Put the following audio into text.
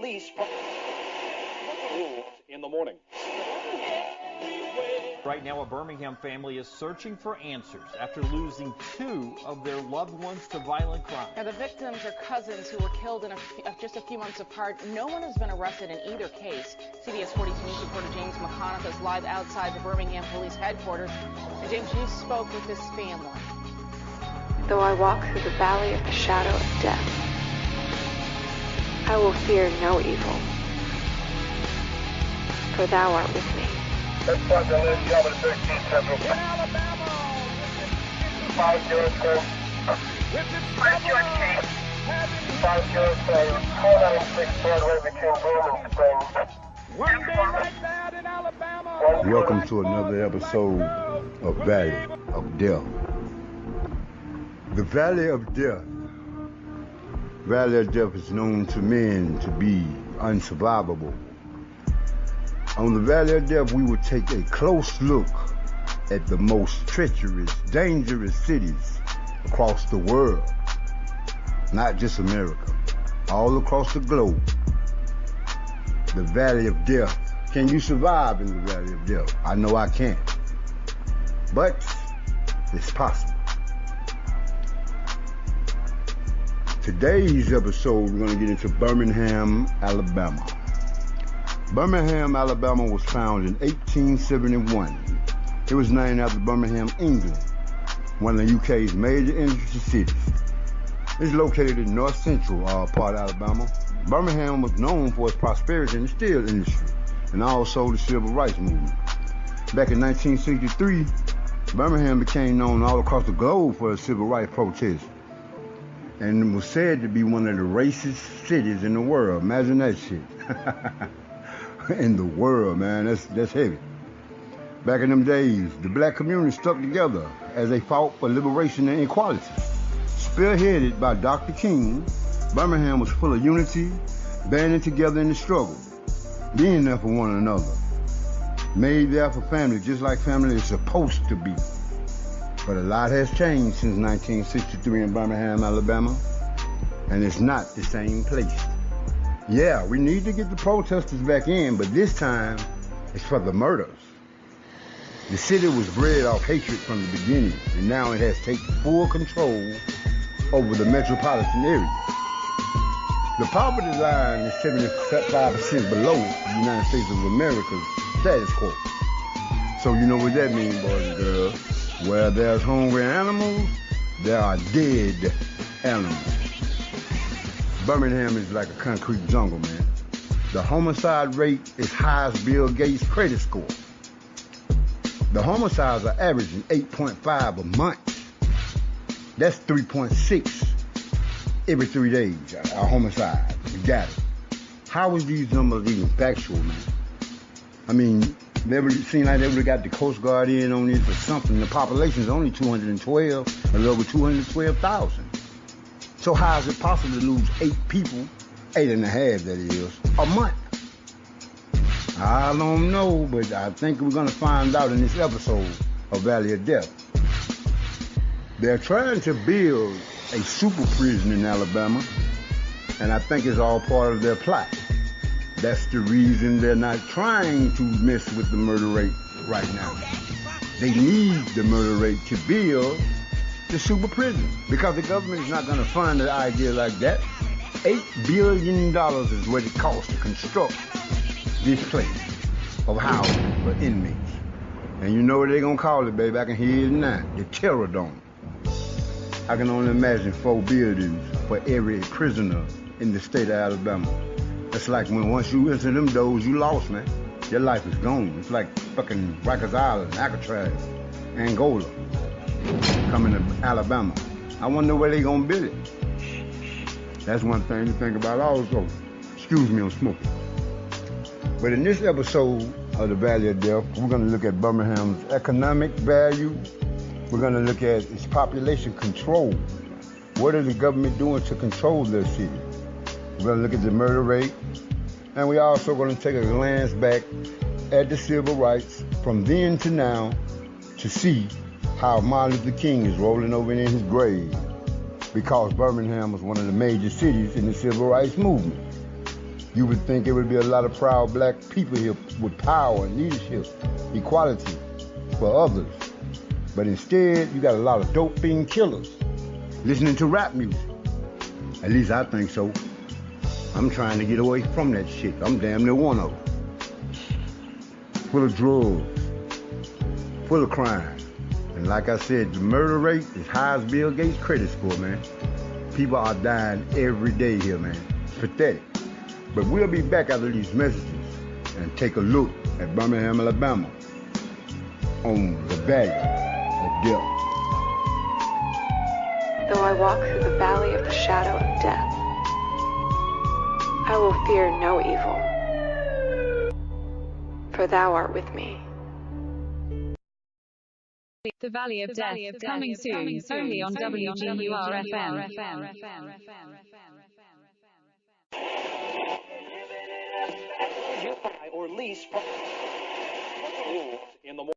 release in the morning. Right now, a Birmingham family is searching for answers after losing 2 of their loved ones to violent crime. Now, the victims are cousins who were killed in just a few months apart. No one has been arrested in either case. CBS 42 News reporter James McConaughey is live outside the Birmingham Police Headquarters. And James, you spoke with this family. Though I walk through the valley of the shadow of death, I will fear no evil, for thou art with me. Let's start the list, Calvin 13 Central. In Alabama, 503. 503. 496 Broadway between Bloom and Springs. One day like that in Alabama. Welcome to another episode of Valley of Death. The Valley of Death. Valley of Death is known to men to be unsurvivable. On the Valley of Death, we will take a close look at the most treacherous, dangerous cities across the world. Not just America, all across the globe. The Valley of Death. Can you survive in the Valley of Death? I know I can't. But it's possible. Today's episode, we're going to get into Birmingham, Alabama. Birmingham, Alabama was founded in 1871. It was named after Birmingham, England, one of the UK's major industry cities. It's located in north central part of Alabama. Birmingham was known for its prosperity in the steel industry and also the civil rights movement. Back in 1963, Birmingham became known all across the globe for its civil rights protests and was said to be one of the racist cities in the world. Imagine that shit. In the world, man, that's heavy. Back in them days, the black community stuck together as they fought for liberation and equality. Spearheaded by Dr. King, Birmingham was full of unity, banding together in the struggle, being there for one another, made there for family, just like family is supposed to be. But a lot has changed since 1963 in Birmingham, Alabama, and it's not the same place. Yeah, we need to get the protesters back in, but this time it's for the murders. The city was bred off hatred from the beginning, and now it has taken full control over the metropolitan area. The poverty line is 75% below the United States of America's status quo. So you know what that means, boys and girls. Where there's hungry animals, there are dead animals. Birmingham is like a concrete jungle, man. The homicide rate is high as Bill Gates' credit score. The homicides are averaging 8.5 a month. That's 3.6 every 3 days, a homicide. You got it. How is these numbers even factual, man? I mean, it seems like they would have got the Coast Guard in on this or something. The population is only 212, a little over 212,000. So how is it possible to lose 8 people, 8.5 that is, a month? I don't know, but I think we're going to find out in this episode of Valley of Death. They're trying to build a super prison in Alabama, and I think it's all part of their plot. That's the reason they're not trying to mess with the murder rate right now. They need the murder rate to build the super prison, because the government is not going to fund an idea like that. $8 billion is what it costs to construct this place of housing for inmates. And you know what they're going to call it, baby? I can hear it now. The Terror Dome. I can only imagine 4 buildings for every prisoner in the state of Alabama. It's like when once you enter them doors, you lost, man. Your life is gone. It's like fucking Rikers Island, Alcatraz, Angola, coming to Alabama. I wonder where they gonna build it. That's one thing to think about also. Excuse me, I'm smoking. But in this episode of the Valley of Death, we're gonna look at Birmingham's economic value. We're gonna look at its population control. What is the government doing to control their city? We're gonna look at the murder rate. And we're also gonna take a glance back at the civil rights from then to now to see how Martin Luther King is rolling over in his grave, because Birmingham was one of the major cities in the civil rights movement. You would think there would be a lot of proud black people here with power and leadership, equality for others. But instead, you got a lot of dope fiend killers listening to rap music. At least I think so. I'm trying to get away from that shit. I'm damn near one of them. Full of drugs, full of crime. And like I said, the murder rate is high as Bill Gates' credit score, man. People are dying every day here, man. It's pathetic. But we'll be back after these messages and take a look at Birmingham, Alabama on the value of death. Though I walk through the valley of the shadow of death, I will fear no evil, for thou art with me. The Valley of Death, coming soon, only on WGUR-FM. Or lease in the